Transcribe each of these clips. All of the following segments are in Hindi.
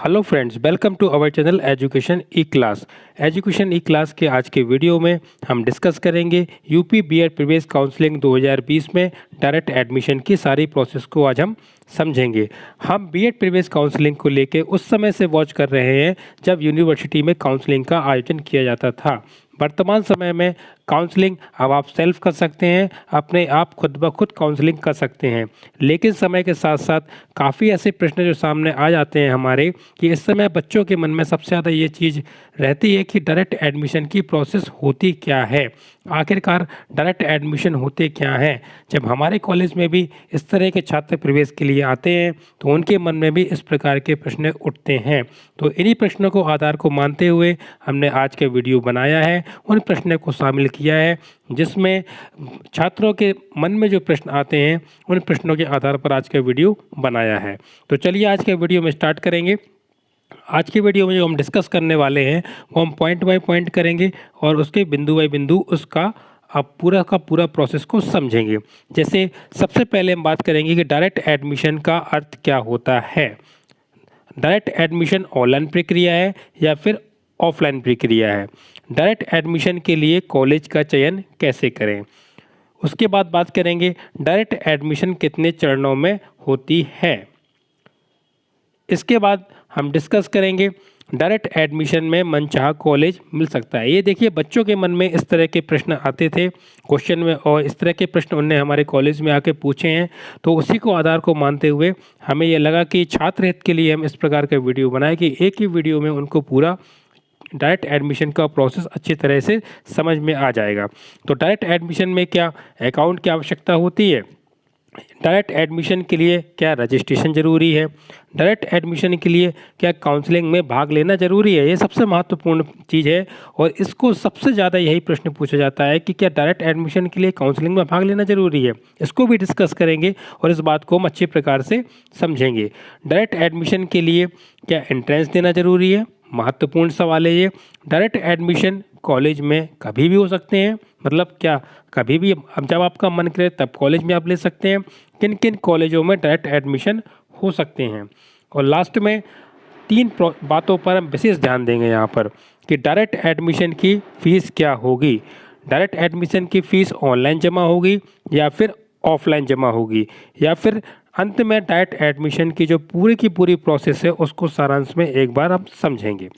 Hello friends, welcome to our channel education E class. Education E class के आज के वीडियो में हम डिस्कस करेंगे यूपी बीएड प्रवेश काउंसलिंग 2020 में डायरेक्ट एडमिशन की सारी प्रोसेस को आज हम समझेंगे। हम बीएड प्रवेश काउंसलिंग को लेके उस समय से वॉच कर रहे हैं जब यूनिवर्सिटी में काउंसलिंग का आयोजन किया जाता था। वर्तमान समय में काउंसलिंग अब आप सेल्फ कर सकते हैं, अपने आप खुद ब खुद काउंसलिंग कर सकते हैं। लेकिन समय के साथ साथ काफ़ी ऐसे प्रश्न जो सामने आ जाते हैं हमारे कि इस समय बच्चों के मन में सबसे ज़्यादा ये चीज़ रहती है कि डायरेक्ट एडमिशन की प्रोसेस होती क्या है, आखिरकार डायरेक्ट एडमिशन होते क्या हैं। जब हमारे कॉलेज में भी इस तरह के छात्र प्रवेश के लिए आते हैं तो उनके मन में भी इस प्रकार के प्रश्न उठते हैं। तो इन्हीं प्रश्नों को आधार को मानते हुए हमने आज के वीडियो बनाया है, उन प्रश्नों को शामिल किया है जिसमें छात्रों के मन में जो प्रश्न आते हैं उन प्रश्नों के आधार पर आज का वीडियो बनाया है। तो चलिए आज के वीडियो में स्टार्ट करेंगे। आज के वीडियो में जो हम डिस्कस करने वाले हैं वो हम पॉइंट बाय पॉइंट करेंगे और उसके बिंदु बाय बिंदु उसका अब पूरा का पूरा प्रोसेस को समझेंगे। जैसे सबसे पहले हम बात करेंगे कि डायरेक्ट एडमिशन का अर्थ क्या होता है। डायरेक्ट एडमिशन ऑनलाइन प्रक्रिया है या फिर ऑफलाइन प्रक्रिया है। डायरेक्ट एडमिशन के लिए कॉलेज का चयन कैसे करें। उसके बाद बात करेंगे डायरेक्ट एडमिशन कितने चरणों में होती है। इसके बाद हम डिस्कस करेंगे डायरेक्ट एडमिशन में मनचाहा कॉलेज मिल सकता है। ये देखिए बच्चों के मन में इस तरह के प्रश्न आते थे क्वेश्चन में और इस तरह के प्रश्न उन्होंने हमारे कॉलेज में आके पूछे हैं। तो उसी को आधार को मानते हुए हमें ये लगा कि छात्र हित के लिए हम इस प्रकार का वीडियो बनाए कि एक ही वीडियो में उनको पूरा डायरेक्ट एडमिशन का प्रोसेस अच्छी तरह से समझ में आ जाएगा। तो डायरेक्ट एडमिशन में क्या अकाउंट की आवश्यकता होती है, डायरेक्ट एडमिशन के लिए क्या रजिस्ट्रेशन ज़रूरी है, डायरेक्ट एडमिशन के लिए क्या काउंसलिंग में भाग लेना ज़रूरी है। ये सबसे महत्वपूर्ण चीज़ है और इसको सबसे ज़्यादा यही प्रश्न पूछा जाता है कि क्या डायरेक्ट एडमिशन के लिए काउंसलिंग में भाग लेना ज़रूरी है। इसको भी डिस्कस करेंगे और इस बात को हम अच्छे प्रकार से समझेंगे। डायरेक्ट एडमिशन के लिए क्या एंट्रेंस देना ज़रूरी है, महत्वपूर्ण सवाल है ये। डायरेक्ट एडमिशन कॉलेज में कभी भी हो सकते हैं, मतलब क्या कभी भी अब जब आपका मन करे तब कॉलेज में आप ले सकते हैं। किन किन कॉलेजों में डायरेक्ट एडमिशन हो सकते हैं। और लास्ट में तीन बातों पर हम विशेष ध्यान देंगे यहाँ पर कि डायरेक्ट एडमिशन की फ़ीस क्या होगी। डायरेक्ट एडमिशन की फ़ीस ऑनलाइन जमा होगी या फिर ऑफलाइन जमा होगी, या फिर अंत में डायरेक्ट एडमिशन की जो पूरी की पूरी प्रोसेस है उसको सारांश में एक बार हम समझेंगे।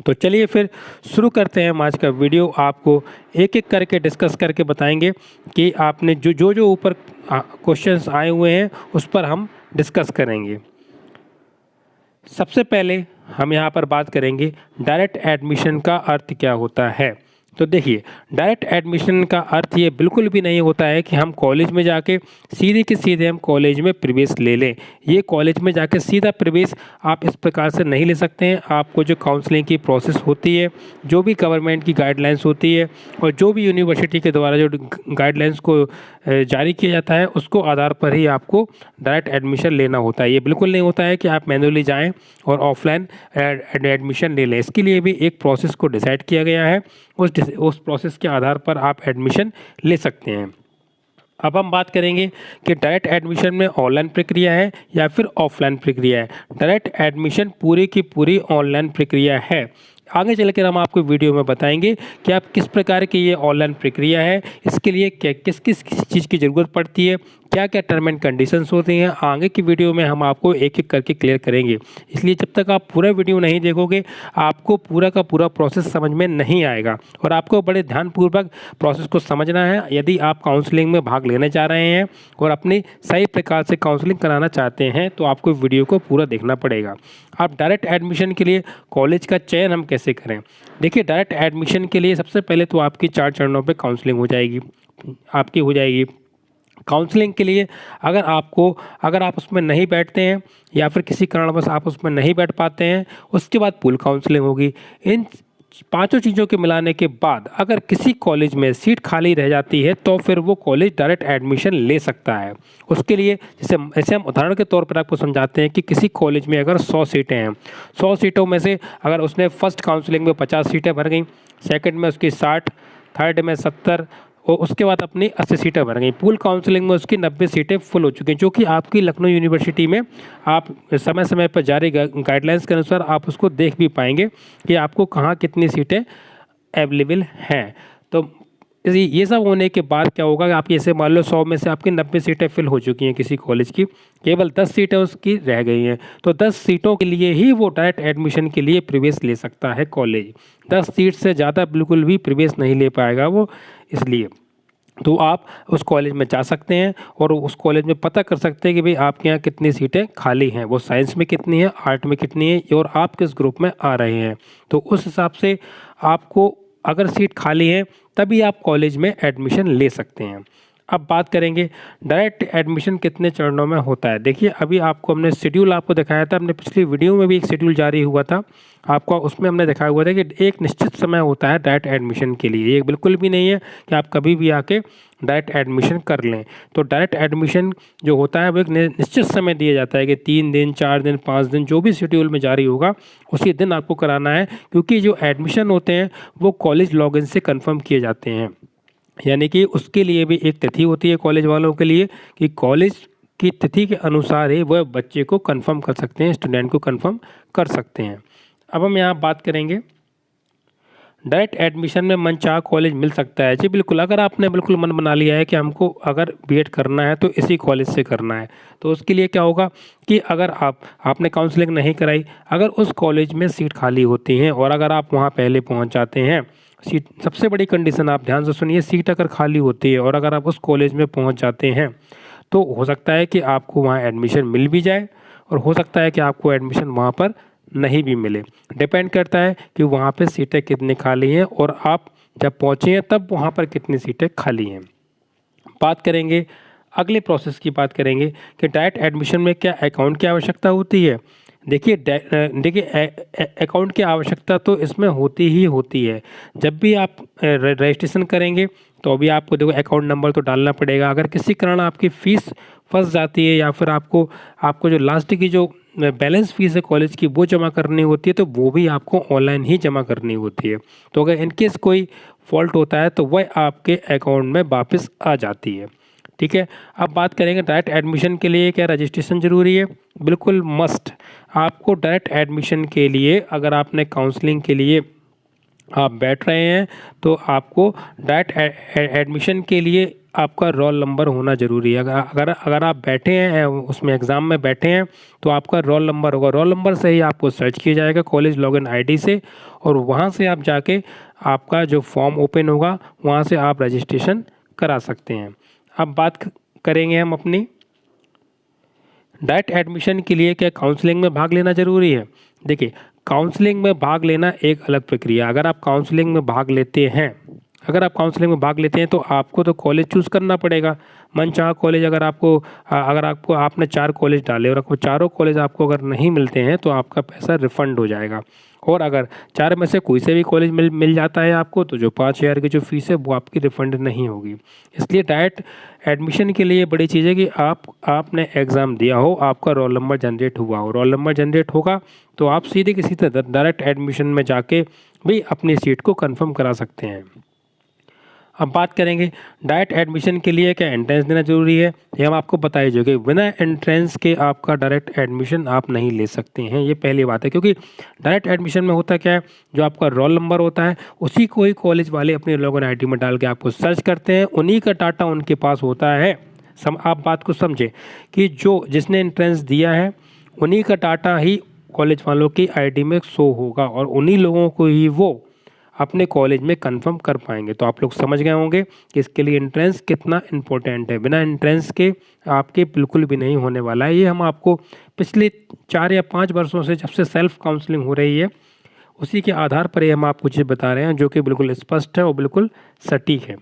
तो चलिए फिर शुरू करते हैं हम आज का वीडियो। आपको एक एक करके डिस्कस करके बताएंगे कि आपने जो ऊपर क्वेश्चंस आए हुए हैं उस पर हम डिस्कस करेंगे। सबसे पहले हम यहाँ पर बात करेंगे डायरेक्ट एडमिशन का अर्थ क्या होता है। तो देखिए डायरेक्ट एडमिशन का अर्थ ये बिल्कुल भी नहीं होता है कि हम कॉलेज में जाके सीधे के सीधे हम कॉलेज में प्रवेश ले लें। ये कॉलेज में जाके सीधा प्रवेश आप इस प्रकार से नहीं ले सकते हैं। आपको जो काउंसलिंग की प्रोसेस होती है, जो भी गवर्नमेंट की गाइडलाइंस होती है और जो भी यूनिवर्सिटी के द्वारा जो गाइडलाइंस को जारी किया जाता है उसको आधार पर ही आपको डायरेक्ट एडमिशन लेना होता है। ये बिल्कुल नहीं होता है कि आप मैन्युअली जाएँ और ऑफलाइन एडमिशन ले लें। इसके लिए भी एक प्रोसेस को डिसाइड किया गया है, उस प्रोसेस के आधार पर आप एडमिशन ले सकते हैं। अब हम बात करेंगे कि डायरेक्ट एडमिशन में ऑनलाइन प्रक्रिया है या फिर ऑफलाइन प्रक्रिया है। डायरेक्ट एडमिशन पूरी की पूरी ऑनलाइन प्रक्रिया है। आगे चलकर हम आपको वीडियो में बताएंगे कि आप किस प्रकार की ये ऑनलाइन प्रक्रिया है, इसके लिए क्या किस किस चीज़ की ज़रूरत पड़ती है, क्या क्या टर्म एंड कंडीशंस होती हैं। आगे की वीडियो में हम आपको एक एक करके क्लियर करेंगे। इसलिए जब तक आप पूरा वीडियो नहीं देखोगे आपको पूरा का पूरा प्रोसेस समझ में नहीं आएगा और आपको बड़े ध्यानपूर्वक प्रोसेस को समझना है। यदि आप काउंसलिंग में भाग लेने जा रहे हैं और अपनी सही प्रकार से काउंसलिंग कराना चाहते हैं तो आपको वीडियो को पूरा देखना पड़ेगा। आप डायरेक्ट एडमिशन के लिए कॉलेज का चयन हम कैसे करें। देखिए डायरेक्ट एडमिशन के लिए सबसे पहले तो आपकी 4 चरणों पे काउंसलिंग हो जाएगी, आपकी हो जाएगी। काउंसलिंग के लिए अगर आप उसमें नहीं बैठते हैं या फिर किसी कारणवश आप उसमें नहीं बैठ पाते हैं, उसके बाद पूल काउंसलिंग होगी। इन 5 चीज़ों के मिलाने के बाद अगर किसी कॉलेज में सीट खाली रह जाती है तो फिर वो कॉलेज डायरेक्ट एडमिशन ले सकता है। उसके लिए जैसे हम उदाहरण के तौर पर आपको समझाते हैं कि किसी कॉलेज में अगर 100 सीटें हैं, 100 सीटों में से अगर उसने फर्स्ट काउंसलिंग में 50 सीटें भर गई, सेकंड में उसकी 60, थर्ड में 70, और उसके बाद अपनी 80 सीटें भर गई। पूल काउंसलिंग में उसकी 90 सीटें फुल हो चुकी हैं, जो कि आपकी लखनऊ यूनिवर्सिटी में आप समय समय पर जारी गाइडलाइंस के अनुसार आप उसको देख भी पाएंगे कि आपको कहाँ कितनी सीटें अवेलेबल हैं। तो ये सब होने के बाद क्या होगा कि आपकी ऐसे मान लो 100 में से आपकी 90 सीटें फिल हो चुकी हैं किसी कॉलेज की, केवल 10 सीटें उसकी रह गई हैं। तो 10 सीटों के लिए ही वो डायरेक्ट एडमिशन के लिए प्रवेश ले सकता है कॉलेज। 10 सीट से ज़्यादा बिल्कुल भी प्रवेश नहीं ले पाएगा वो, इसलिए तो आप उस कॉलेज में जा सकते हैं और उस कॉलेज में पता कर सकते हैं कि भाई आपके यहाँ कितनी सीटें खाली हैं, वो साइंस में कितनी है, आर्ट में कितनी है और आप किस ग्रुप में आ रहे हैं। तो उस हिसाब से आपको अगर सीट खाली है तभी आप कॉलेज में एडमिशन ले सकते हैं। अब बात करेंगे डायरेक्ट एडमिशन कितने चरणों में होता है। देखिए अभी आपको हमने शेड्यूल आपको दिखाया था, हमने पिछली वीडियो में भी एक शेड्यूल जारी हुआ था आपको, उसमें हमने दिखाया हुआ था कि एक निश्चित समय होता है डायरेक्ट एडमिशन के लिए। ये बिल्कुल भी नहीं है कि आप कभी भी आके डायरेक्ट एडमिशन कर लें। तो डायरेक्ट एडमिशन जो होता है वो एक निश्चित समय दिया जाता है कि 3 दिन 4 दिन 5 दिन जो भी शेड्यूल में जारी होगा उसी दिन आपको कराना है, क्योंकि जो एडमिशन होते हैं वो कॉलेज लॉगिन से कंफर्म किए जाते हैं। यानी कि उसके लिए भी एक तिथि होती है कॉलेज वालों के लिए कि कॉलेज की तिथि के अनुसार ही वह बच्चे को कंफर्म कर सकते हैं, स्टूडेंट को कंफर्म कर सकते हैं। अब हम यहाँ बात करेंगे डायरेक्ट एडमिशन में मनचाहा कॉलेज मिल सकता है। जी बिल्कुल, अगर आपने बिल्कुल मन बना लिया है कि हमको अगर बीएड करना है तो इसी कॉलेज से करना है, तो उसके लिए क्या होगा कि अगर आपने काउंसलिंग नहीं कराई, अगर उस कॉलेज में सीट खाली होती हैं और अगर आप वहाँ पहले पहुँच जाते हैं, सीट सबसे बड़ी कंडीशन आप ध्यान से सुनिए, सीट अगर खाली होती है और अगर आप उस कॉलेज में पहुँच जाते हैं तो हो सकता है कि आपको वहाँ एडमिशन मिल भी जाए और हो सकता है कि आपको एडमिशन वहाँ पर नहीं भी मिले। डिपेंड करता है कि वहाँ पे सीटें कितनी खाली हैं और आप जब पहुँचे हैं तब वहाँ पर कितनी सीटें खाली हैं। बात करेंगे अगले प्रोसेस की, बात करेंगे कि डायरेक्ट एडमिशन में क्या अकाउंट की आवश्यकता होती है। देखिए अकाउंट की आवश्यकता तो इसमें होती ही होती है। जब भी आप रजिस्ट्रेशन करेंगे तो अभी आपको देखो अकाउंट नंबर तो डालना पड़ेगा। अगर किसी कारण आपकी फ़ीस फंस जाती है या फिर आपको जो लास्ट की जो बैलेंस फ़ीस है कॉलेज की वो जमा करनी होती है तो वो भी आपको ऑनलाइन ही जमा करनी होती है। तो अगर इनकेस कोई फॉल्ट होता है तो वह आपके अकाउंट में वापस आ जाती है। ठीक है, अब बात करेंगे डायरेक्ट एडमिशन के लिए क्या रजिस्ट्रेशन ज़रूरी है। बिल्कुल मस्ट। आपको डायरेक्ट एडमिशन के लिए अगर आपने काउंसलिंग के लिए आप बैठ रहे हैं तो आपको डायरेक्ट एडमिशन के लिए आपका रोल नंबर होना ज़रूरी है। अगर आप बैठे हैं उसमें एग्ज़ाम में बैठे हैं तो आपका रोल नंबर होगा। रोल नंबर से ही आपको सर्च किया जाएगा कॉलेज लॉगिन आईडी से और वहाँ से आप जाके आपका जो फॉर्म ओपन होगा वहाँ से आप रजिस्ट्रेशन करा सकते हैं। अब बात करेंगे हम अपनी डायरेक्ट एडमिशन के लिए क्या काउंसलिंग में भाग लेना ज़रूरी है। देखिए काउंसलिंग में भाग लेना एक अलग प्रक्रिया। अगर आप काउंसलिंग में भाग लेते हैं तो आपको तो कॉलेज चूज़ करना पड़ेगा। मनचाहा कॉलेज अगर आपको आपने 4 कॉलेज डाले और आपको चारों कॉलेज आपको अगर नहीं मिलते हैं तो आपका पैसा रिफ़ंड हो जाएगा। और अगर 4 में से कोई से भी कॉलेज मिल जाता है आपको तो जो 5,000 की जो फ़ीस है वो आपकी रिफ़ंड नहीं होगी। इसलिए डायरेक्ट एडमिशन के लिए बड़ी चीज़ है कि आपने एग्ज़ाम दिया हो, आपका रोल नंबर जनरेट हुआ हो। रोल नंबर जनरेट होगा तो आप सीधे किसी तरह डायरेक्ट एडमिशन में जाके भी अपनी सीट को कंफर्म करा सकते हैं। अब बात करेंगे डायरेक्ट एडमिशन के लिए क्या एंट्रेंस देना ज़रूरी है। ये हम आपको बता ही कि बिना एंट्रेंस के आपका डायरेक्ट एडमिशन आप नहीं ले सकते हैं। ये पहली बात है, क्योंकि डायरेक्ट एडमिशन में होता क्या है, जो आपका रोल नंबर होता है उसी को ही कॉलेज वाले अपने लॉगिन आईडी में डाल के आपको सर्च करते हैं, उन्हीं का डाटा उनके पास होता है। आप बात को समझें कि जिसने एंट्रेंस दिया है उन्हीं का डाटा ही कॉलेज वालों की आईडी में शो होगा और उन्हीं लोगों को ही वो अपने कॉलेज में कंफर्म कर पाएंगे। तो आप लोग समझ गए होंगे कि इसके लिए एंट्रेंस कितना इम्पोर्टेंट है। बिना एंट्रेंस के आपके बिल्कुल भी नहीं होने वाला है। ये हम आपको पिछले 4 या 5 वर्षों से जब से सेल्फ काउंसलिंग हो रही है उसी के आधार पर ये हम आपको चीज़ बता रहे हैं जो कि बिल्कुल स्पष्ट है और बिल्कुल सटीक है।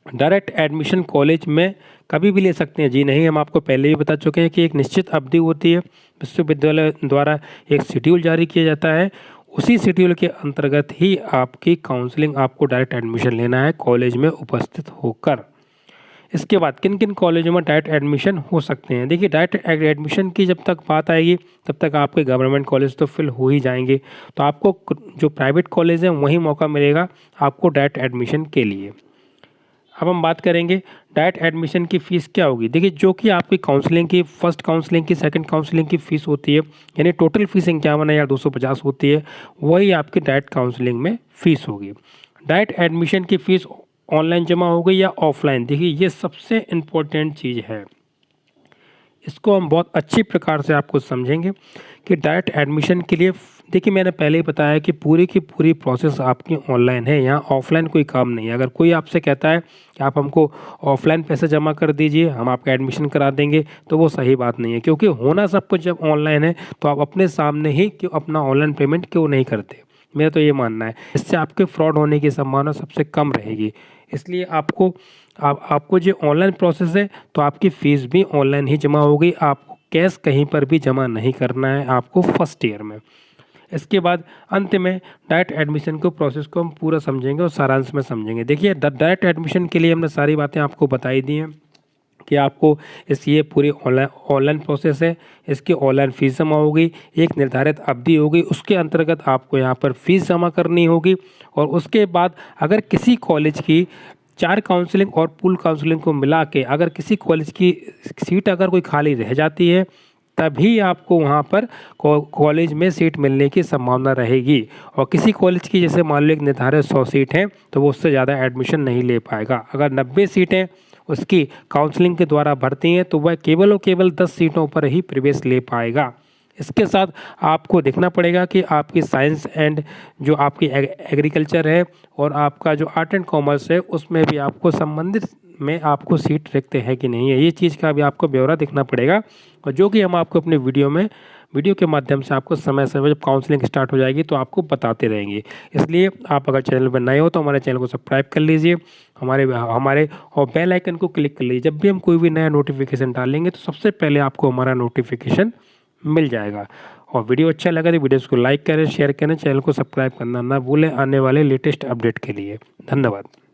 डायरेक्ट एडमिशन कॉलेज में कभी भी ले सकते हैं जी नहीं, हम आपको पहले ही बता चुके हैं कि एक निश्चित अवधि होती है, विश्वविद्यालय द्वारा एक शेड्यूल जारी किया जाता है, उसी शेड्यूल के अंतर्गत ही आपकी काउंसलिंग आपको डायरेक्ट एडमिशन लेना है कॉलेज में उपस्थित होकर। इसके बाद किन किन कॉलेजों में डायरेक्ट एडमिशन हो सकते हैं। देखिए डायरेक्ट एडमिशन की जब तक बात आएगी तब तक आपके गवर्नमेंट कॉलेज तो फिल हो ही जाएंगे, तो आपको जो प्राइवेट कॉलेज हैं वहीं मौका मिलेगा आपको डायरेक्ट एडमिशन के लिए। अब हम बात करेंगे डायरेक्ट एडमिशन की फ़ीस क्या होगी। देखिए जो कि आपकी काउंसलिंग की फर्स्ट काउंसलिंग की सेकंड काउंसलिंग की फ़ीस होती है, यानी टोटल फ़ीस 51,250 होती है, वही आपकी डायरेक्ट काउंसलिंग में फ़ीस होगी। डायरेक्ट एडमिशन की फ़ीस ऑनलाइन जमा होगी या ऑफलाइन, देखिए ये सबसे इम्पोर्टेंट चीज़ है। इसको हम बहुत अच्छी प्रकार से आपको समझेंगे कि डायरेक्ट एडमिशन के लिए देखिए मैंने पहले ही बताया कि पूरी की पूरी प्रोसेस आपकी ऑनलाइन है, यहाँ ऑफलाइन कोई काम नहीं है। अगर कोई आपसे कहता है कि आप हमको ऑफलाइन पैसे जमा कर दीजिए, हम आपका एडमिशन करा देंगे, तो वो सही बात नहीं है, क्योंकि होना सब कुछ जब ऑनलाइन है तो आप अपने सामने ही क्यों अपना ऑनलाइन पेमेंट क्यों नहीं करते। मेरा तो ये मानना है, इससे आपके फ्रॉड होने की संभावना सबसे कम रहेगी। इसलिए आपको जो ऑनलाइन प्रोसेस है तो आपकी फ़ीस भी ऑनलाइन ही जमा होगी, आपको कैश कहीं पर भी जमा नहीं करना है आपको फर्स्ट ईयर में। इसके बाद अंत में डायरेक्ट एडमिशन को प्रोसेस को हम पूरा समझेंगे और सारांश में समझेंगे। देखिए डायरेक्ट एडमिशन के लिए हमने सारी बातें आपको बताई दी हैं कि आपको ये पूरी ऑनलाइन प्रोसेस है, इसकी ऑनलाइन फ़ीस जमा होगी, एक निर्धारित अवधि होगी, उसके अंतर्गत आपको यहाँ पर फ़ीस जमा करनी होगी। और उसके बाद अगर किसी कॉलेज की 4 काउंसलिंग और पूल काउंसलिंग को मिला के अगर किसी कॉलेज की सीट अगर कोई खाली रह जाती है, तभी आपको वहाँ पर कॉलेज में सीट मिलने की संभावना रहेगी। और किसी कॉलेज की जैसे मान लो एक निर्धारित 100 सीट हैं तो वो उससे ज़्यादा एडमिशन नहीं ले पाएगा। अगर 90 सीटें उसकी काउंसलिंग के द्वारा भरती हैं तो वह केवल और केवल 10 सीटों पर ही प्रवेश ले पाएगा। इसके साथ आपको देखना पड़ेगा कि आपकी साइंस एंड जो आपकी एग्रीकल्चर है और आपका जो आर्ट एंड कॉमर्स है उसमें भी आपको संबंधित में आपको सीट रखते हैं कि नहीं है, ये चीज़ का भी आपको ब्यौरा देखना पड़ेगा। और जो कि हम आपको अपने वीडियो के माध्यम से आपको समय समय जब काउंसलिंग स्टार्ट हो जाएगी तो आपको बताते रहेंगे। इसलिए आप अगर चैनल पर नए हो तो हमारे चैनल को सब्सक्राइब कर लीजिए, हमारे और बेल आइकन को क्लिक कर लीजिए। जब भी हम कोई भी नया नोटिफिकेशन डालेंगे तो सबसे पहले आपको हमारा नोटिफिकेशन मिल जाएगा। और वीडियो अच्छा लगा तो वीडियोस को लाइक करें, शेयर करें, चैनल को सब्सक्राइब करना ना भूलें आने वाले लेटेस्ट अपडेट के लिए। धन्यवाद।